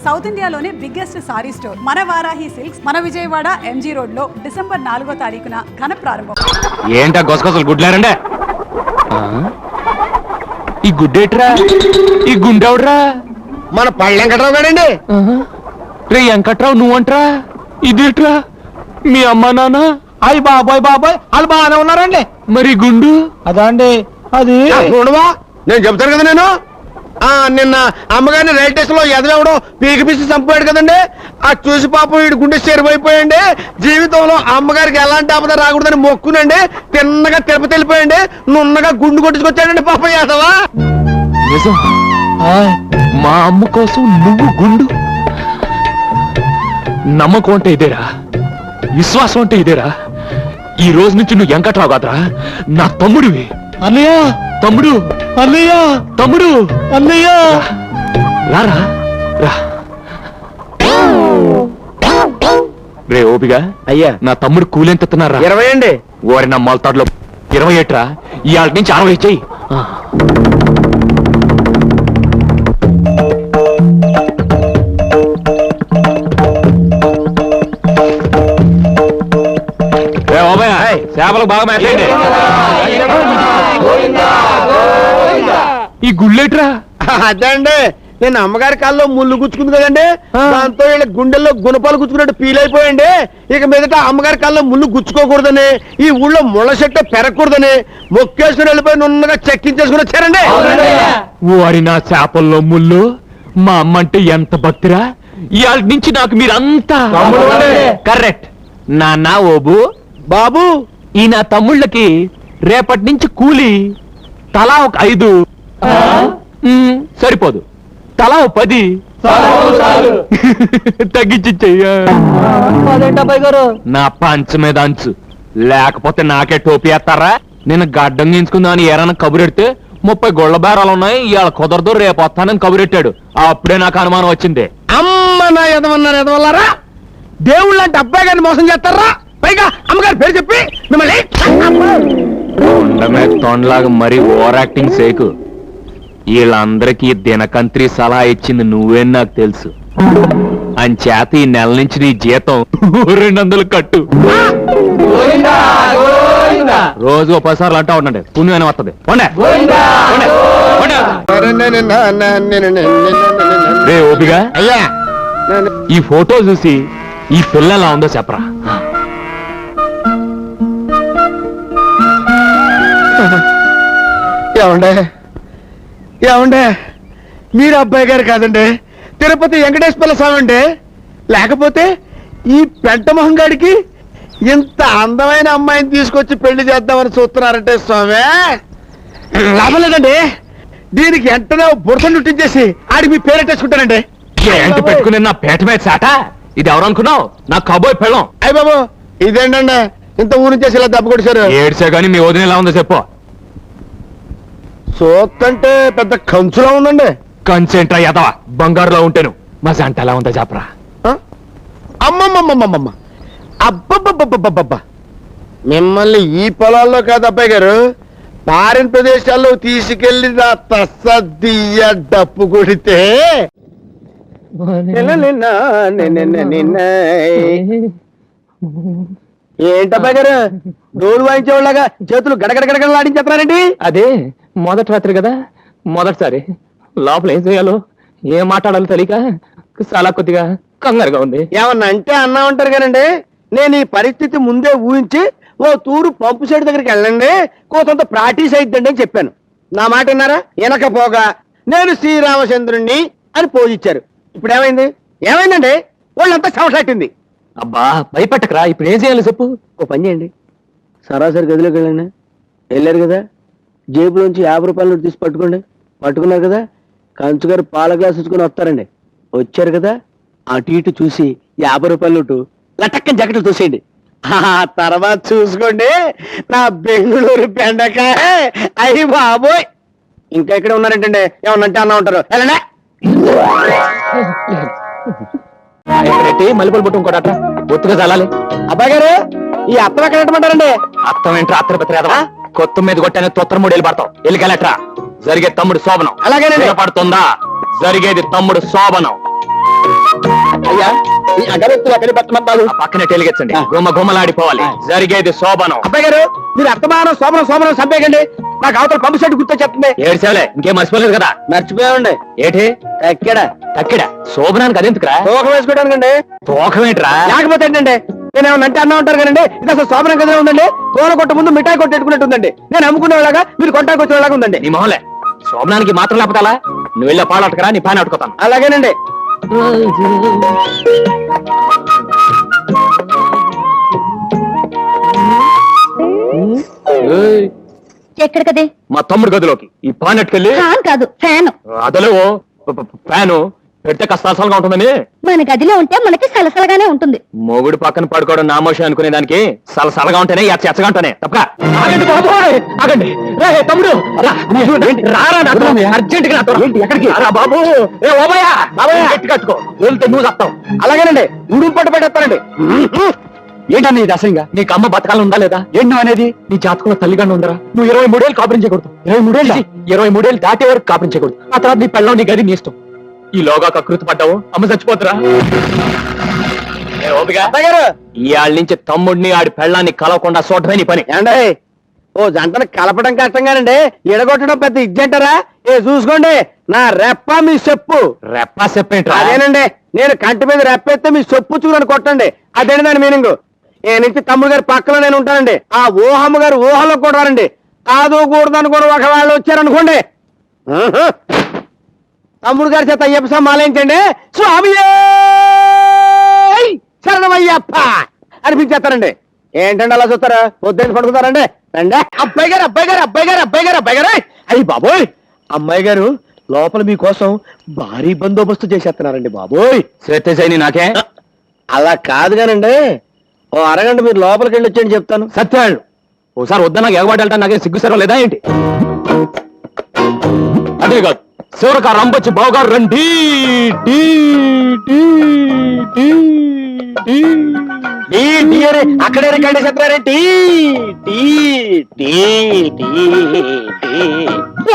South ఇండియాలోనే biggest sorry store మన Varahi silks మన విజయవాడ ఎంజీ రోడ్ లో డిసెంబర్ 4వ తారీఖున ఘన ప్రారంభం. ఏంటా గొసగొసలు గుడ్లారండే? ఈ గుడ్డేట్రా? ఈ గుండెవడ్రా? మన పళ్ళ వెంకట్రావు గారండి. రే వెంకట్రావు నువ్వంట్రా? ఇదేట్రా మీ అమ్మా నాన్న? అయ్యి బాబాయ్ వాళ్ళు బాగానే ఉన్నారండి. మరి గుండు అదా అండి? అది చూడవా, నేను చెప్తాను కదా. నేను నిన్న అమ్మగారిని రైల్ స్టేషన్ లో ఎదవడం పీకి పిసి చంపాడు కదండి. చూసి పాపం వీడి గుండె చెరిపోయిపోయండి. జీవితంలో అమ్మగారికి ఎలాంటి ఆపద రాకూడదని మొక్కునండి. తిన్నగా తిరుపతి వెళ్ళిపోయండి. నున్నగా గుండు కొట్టించుకొచ్చాడండి పాపం యాదవా. నిజం? మా అమ్మ కోసం నువ్వు గుండు? నమ్మకం అంటే ఇదేరా, విశ్వాసం అంటే ఇదేరా. ఈ రోజు నుంచి నువ్వు వెంకట్రావు కాదురా, నా తమ్ముడివి. అన్నయ్య, తమ్ముడు, అన్నయ్య, తమ్ముడు, అన్నయ్య, రారా రా. రే ఓపిగా అయ్యా, నా తమ్ముడు కూలెంతున్నారా? 20 అండి. ఓరి నా మొలతాడులో 20 ఏట్రా. ఇవాళ నుంచి 60 చెయ్యి. చేపలకు బాగా మేతండి. ఈ గుళ్ళేట్రా? అదే అండి, నేను అమ్మగారి కాల్లో ముళ్ళు గుచ్చుకుంది కదండి. దాంతో వీళ్ళ గుండెల్లో గుణపాలు గుచ్చుకున్నట్టు ఫీల్ అయిపోయండి. ఇక మీదట అమ్మగారి కాల్లో ముళ్ళు గుచ్చుకోకూడదని, ఈ ఊళ్ళో ముళ్ళ చెట్టు పెరగకూడదని మొక్కేసుకుని వెళ్ళిపోయి నున్నగా చెక్కించేసుకుని వచ్చారండి. ఓరి నా చేపల్లో ముళ్ళు. మా అమ్మ అంటే ఎంత భక్తిరా. ఇవాళ నుంచి నాకు మీరంతా కరెక్ట్. నాన్న ఓబు బాబు, ఈ నా తమ్ముళ్ళకి రేపటి నుంచి కూలి తలా ఒక 5 సరిపోదు, తలా 10 తగ్గించియ్యా. నా పంచ మీద అంచు, లేకపోతే నాకే టోపీ వేస్తారా? నేను గడ్డం గీంచుకుందామని ఏరైనా కబురెడితే 30 గొళ్ళ బేరాలు ఉన్నాయి, ఇవాళ కుదరదు రేపు వస్తానని కబురెట్టాడు. అప్పుడే నాకు అనుమానం వచ్చింది. అమ్మ నా ఎదవన్నారు ఎదవల్లారా, దేవుళ్ళు అంటే అబ్బాయి గారిని మోసం చేస్తారా? పైగా అమ్మగారి పేరు చెప్పి మిమ్మల్ని తొండలాగా మరీ ఓవర్ యాక్టింగ్ సేకు. వీళ్ళందరికీ దినకంత్రి సలహా ఇచ్చింది నువ్వే నాకు తెలుసు. అంచేత ఈ నెల నుంచి నీ జీతం 200 కట్టు. రోజు 10 సార్లు అంటా ఉండండి, పుణ్యమైన వస్తుంది. రే ఓపిగా అయ్యా, ఈ ఫోటో చూసి ఈ పిల్ల ఎలా ఉందో చెప్పరా. ఏమండే మీరు అబ్బాయి గారు కాదండి, తిరుపతి వెంకటేశ్వర స్వామి అండి. లేకపోతే ఈ పెంటమొహం గారికి ఇంత అందమైన అమ్మాయిని తీసుకొచ్చి పెళ్లి చేద్దామని చూస్తున్నారంటే స్వామి, లాభం లేదండి. దీనికి వెంటనే బురద చుట్టించేసి ఆడికి మీ పేరెట్టేసుకుంటానండి. ఏంటి పెట్టుకుని నా పేట మీద చాట? ఇది ఎవరనుకున్నావు? నా కబోయ్ పెళ్ళం. అయ్య బాబు, ఇదేంటండి ఇంత ఊరి చేసి ఇలా దెబ్బ కొట్టేశారు? ఏడ్చా గానీ మీ వదిన ఎలా ఉందో చెప్పు. సోత్తంటే పెద్ద కంచులా ఉందండి. కంచేంట్రా ఎదవా, బంగారులో ఉంటేను. మా జంట ఎలా ఉందో చెప్పరా. అమ్మమ్మమ్మమ్మమ్మ, అబ్బబ్బబ్బబ్బబ్బబ్బ, మిమ్మల్ని ఈ పొలాల్లో కాదు అబ్బాయి గారు, పారిన ప్రదేశాల్లో తీసుకెళ్లి నా తస్సదియ్య డప్పు కొడితే ఏంటబ్బాయి గారు డోలు వాయించేవాళ్ళగా చేతులు గడగడగడగడ ఆడించేస్తున్నారండి? అదే మొదటి రాత్రి కదా, మొదటిసారి లోపల ఏం చేయాలో ఏం మాట్లాడాలో తెలియక చాలా కొద్దిగా కంగారుగా ఉంది. ఏమన్నా అంటే అన్నా ఉంటారు కానండి. నేను ఈ పరిస్థితి ముందే ఊహించి ఓ తూరు పంపు సైడ్ దగ్గరికి వెళ్ళండి, కొంత ప్రాక్టీస్ అయిద్దండి అని చెప్పాను. నా మాట విన్నారా? వెనకపోగా నేను శ్రీరామచంద్రుణ్ణి అని పోజిచ్చారు. ఇప్పుడు ఏమైందండి? వాళ్ళంతా శవసట్టింది. అబ్బా భయపెట్టకరా, ఇప్పుడు ఏం చేయాలో చెప్పు. ఓ పని చేయండి, సరాసరి గదిలోకి వెళ్ళండి. వెళ్ళారు కదా, జేబులోంచి 50 రూపాయలు తీసి పట్టుకున్నారు కదా, కంచుగారు పాల గ్లాస్ ఇచ్చుకొని వస్తారండి. వచ్చారు కదా, అటు ఇటు చూసి 50 రూపాయల నోటు లటక్కని జాకెట్లు చూసేయండి. తర్వాత చూసుకోండి నా బెంగళూరు బెండకాయ. అయ్యి బాబోయ్, ఇంకా ఇక్కడ ఉన్నారంటండి, ఏమన్నంటే అన్నా ఉంటారు. వెళ్ళండి. మల్లెపూలు పుట్టు ఇంకోట ఒత్తుగా చల్లాలి. అబ్బాయి గారు, ఈ అత్తం ఎక్కడ పెట్టమంటారండి? అత్తం ఏంట్రా అత్తర పెత్తరేదవా? కొత్త మీద కొట్టానే తొత్తర 3 ఏళ్ళు పడతావు. ఎల్లికెళ్ళట్రా. జరిగే తమ్ముడు శోభనం అలాగేనండి. పడుతుందా? జరిగేది తమ్ముడు శోభనం. అయ్యా ఈ అగరత్తులు ఎక్కడి పెట్టమంటారు? ఆ పక్కనే టెలిగెచ్చండి గుమ్మ గుమ్మలాడిపోవాలి జరిగేది శోభనం. అబ్బాయి గారు మీరు అర్థమానం శోభనం శోభనం సంపేయకండి. నాకు అవతల పంపు సెట్ గుర్తు చెప్తుంది. ఏడ్చేవలే ఇంకేం మర్చిపోలేదు కదా. మర్చిపోయామండి. ఏటి ఎక్కడ తక్కిడ శోభనానికి అదెందుకురా? తోక వేసుకోవడానికండి. తోకమేట్రా? లేకపోతే ఏంటండి నేనేమన్నా అంటే అన్నా ఉంటారు కదండి. ఇది అసలు శోభనం కదా ఉందండి. తోల కొట్ట ముందు మిఠాయి కొట్టెట్టుకున్నట్టుందండి. నేను అమ్ముకునేలాగా మీరు కొట్టానికి వచ్చేలాగా ఉందండి. నీ మొహలే శోభనానికి మాత్రం లేకపోతే నువ్వు వెళ్ళే పాలు అట్టుకరా, నీ పైన అట్టుకోతాను. అలాగేనండి. ఏయ్, ఎక్కడికదే? మా తమ్ముడు గదిలోకి ఈ పాన్ అట్టుకెళ్ళి ఫ్యాన్ కాదు ఫ్యాన్. అదలేవో ఫ్యాను పెడితే కష్టాసలుగా ఉంటుందని. మన గదిలో ఉంటే మనకి సలసలగానే ఉంటుంది. మొగుడు పక్కన పడుకోవడం నామోషం అనుకునే దానికి సలసలగా ఉంటేనే ఎచ్చగా ఉంటానే తప్ప. ఆగండి బాబోయ్, ఆగండి. రే తమ్ముడు రా, రారా నాతో. అర్జెంట్ గా నాతో రా. ఎక్కడికి? రా బాబు. ఏ ఓబయ్య బాబయ్య గట్టి కట్టుకో, వెళ్తే నువ్వు చెప్తావు. అలాగేనండి. ఉడుపు పట్టు పెట్టేస్తానండి. ఏంటన్నా ఇది అసహ్యంగా? నీకు అమ్మ బతకాలం ఉందా లేదా? ఏంటో అనేది నీ జాతకంలో తల్లిగానే ఉందరా. నువ్వు 23 ఏళ్ళు కాపురించకూడదు. 23 ఏళ్ళు దాటే వరకు కాపురించకూడదు. ఆ తర్వాత నీ పెళ్ళం నీ గది నీ ఇష్టం. ఈలోగా కకృతి పడ్డావు అమ్మ చచ్చిపోతురా. అబ్బాయి గారు ఇవాళ నుంచి తమ్ముడిని ఆడి పెళ్ళాన్ని కలవకుండా చూడటమే నీ పని. ఏండి ఓ జంటను కలపడం కష్టంగానండి, ఎడగొట్టడం పెద్ద ఇజ్జంటారా? ఏ చూసుకోండి నా రెప్ప మీ చెప్పు. రెప్పా చెప్పేంట్రా? అదేనండి, నేను కంటి మీద రెప్పేస్తే మీ చెప్పు చూడని కొట్టండి. అదేంటి దాని మీనింగ్. ఏ నుంచి తమ్ముడు గారి పక్కలో నేను ఉంటానండి. ఆ ఊహమ్మ గారు ఊహలో కూడా రానండి. కాదు కూడదని కూడా ఒకవేళ వచ్చారనుకోండి, తమ్ముడు గారి చేత అయ్యప్ప మాలేంచండి. స్వామి శరణమయ్యప్ప అనిపించేస్తారండి. ఏంటండి అలా చూస్తారా? పొద్దున్న పడుకుతారండి. రండి. అబ్బాయి గారు అబ్బాయి గారు అబ్బాయి గారు అబ్బాయి గారు అబ్బాయి గారు అయ్యి బాబోయ్, అమ్మాయి గారు లోపల మీకోసం భారీ బందోబస్తు చేసేస్తున్నారండి బాబోయ్. శ్వేతశైని నాకే అలా కాదు కానండి, ఓ అరగంట మీరు లోపలికి వెళ్ళి వచ్చేయండి చెప్తాను. సత్యాళ్ళు ఓసారి వద్దా నాకు ఎగబాటు వెళ్తాను. నాకేం సిగ్గు సర్వ లేదా ఏంటి? అదే కాదు శివరక రంపొచ్చి బావగారు రండి. డీ, డీ, డీ, డీ. అక్కడే రికార్డు చెప్పారేంటి?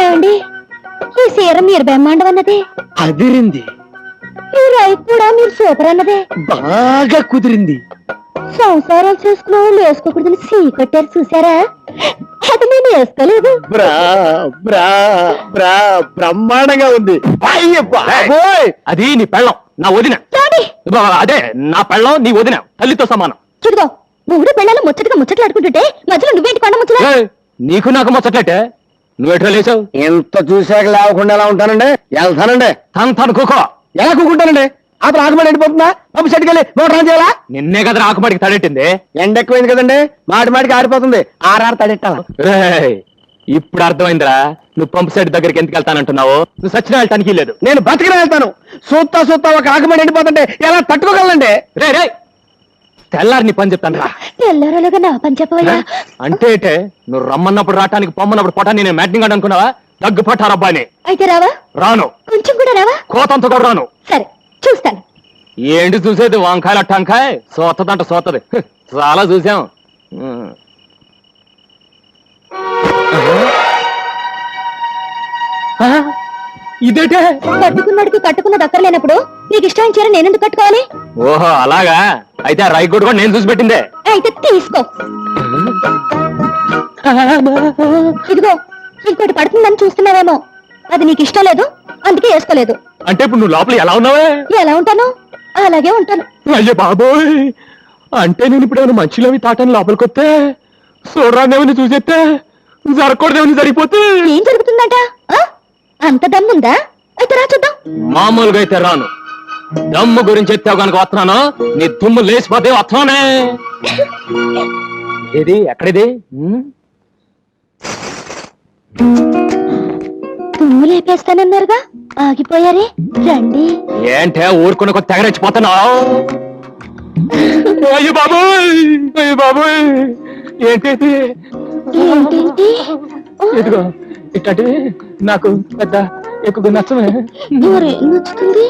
ఏమండి ఈ సీర మీరు బ్రహ్మాండం అన్నదే, అదిరింది, ఈ రైతు కూడా మీరు సూపర్ అన్నదే. బాగా కుదిరింది. సంసారాలు చేసుకున్న వాళ్ళు వేసుకోకూడదని సీ కట్టారు చూసారా? అది నేను వేసుకోలేదు. బ్రా బ్రా బ్రా బ్రహ్మాండంగా ఉంది. అయ్య బాబోయ్, అది నీ పెళ్ళం నా వదిన. చూడండి అదే నా పెళ్ళం నీ వదిన తల్లితో సమానం. చూడుగో మూడు పిల్లలు ముచ్చటగా ముచ్చట్లాడుకుంటుంటే మధ్యలో నువ్వేంటి కొండ ముచ్చట? ఏయ్, నీకు నాకు మొచ్చట్లయితే నువ్వెట్లా లేచావు? ఎంత చూశాక లేవకుండా ఎలా ఉంటానండి? వెళ్తానండి. తను కుకో. ఎలా కూకుంటానండి? అప్పుడు ఆకుమడి ఎండిపోతుందా? పంపు చెట్టుకెళ్ళి మోటార్ ఆన్ చేయాలా? నిన్నే కదా ఆకుమాడికి తడెట్టింది. ఎండ ఎక్కువైంది కదండి, మాటి మాటికి ఆరిపోతుంది. ఆరారు తడెట్టాలా? రేయ్, ఇప్పుడు అర్థమైందిరా నువ్వు పంపు సెట్ దగ్గరికి ఎందుకు వెళ్తానంటున్నావు. నువ్వు సచిన వెళ్ళటానికి లేదు. నేను బతికిన వెళ్తాను. సూత్తా సూత్తా ఒక ఆకుమడి ఎండిపోతుంటే ఎలా తట్టుకోగలండి? రే రే తెల్లారి నీ పని చెప్తాను రా. తెల్లరలుగా నా పని చెప్పవయ్యా. అంటే ఏటే, నువ్వు రమ్మన్నప్పుడు రావటానికి పొమ్మన్నప్పుడు పొటాన్ని నేను మ్యాటింగ్ అనుకున్నావా? దగ్గు పట్టారబ్బాని. అయితే రావా? రాను. కొంచెం కూడా రావా? కోతంత కూడా రాను. సరే చూస్తాను. ఏంటి చూసేది? వంకాయల టంకాయ సోతదంట సోతది. చాలా చూసాం. ఇదేటే కట్టుకున్నాడికి కట్టుకున్నది అక్కర్లేనప్పుడు నీకు ఇష్టం చీర నేనెందుకు కట్టుకోవాలి? ఓహో అలాగా? అయితే ఆ రైట్ కూడా నేను చూసి పెట్టిందే. అయితే తీసుకో. ఇదిగో ఇంకోటి పడుతుందని చూస్తున్నావేమో, అది నీకు ఇష్టం లేదు అందుకే వేసుకోలేదు. అంటే ఇప్పుడు నువ్వు లోపల ఎలా ఉన్నావే? ఎలా ఉంటాను అలాగే ఉంటాను. అయ్యో బాబోయ్, అంటే నేను ఇప్పుడు ఏమైనా మంచిలోవి తాటాను లోపలికి వస్తే చూడరాదేమని చూసేస్తే జరగకూడదేమని జరిగిపోతే ఏం జరుగుతుందంట? ఆ? అంత దమ్ముందా? అయితే రా చూద్దాం. మామూలుగా అయితే రాను. దమ్ము గురించి ఎత్తావు కనుక వస్తున్నాను. నీ దుమ్ము లేచిపోతే వస్తున్నానే. ఏది ఎక్కడిది? తుమ్ము లేపేస్తానన్నారుగా, ఆగిపోయారే. రండి. ఏంటే ఊరుకుని ఒక తెగరెచ్చిపోతున్నావు? అయ్యో బాబోయ్, అయ్యో బాబోయ్, ఏంటి ఏంటేంటి? ఇదిగో ఇట్లాంటివి నాకు పెద్ద ఎక్కువ నచ్చమే. నచ్చుతుంది.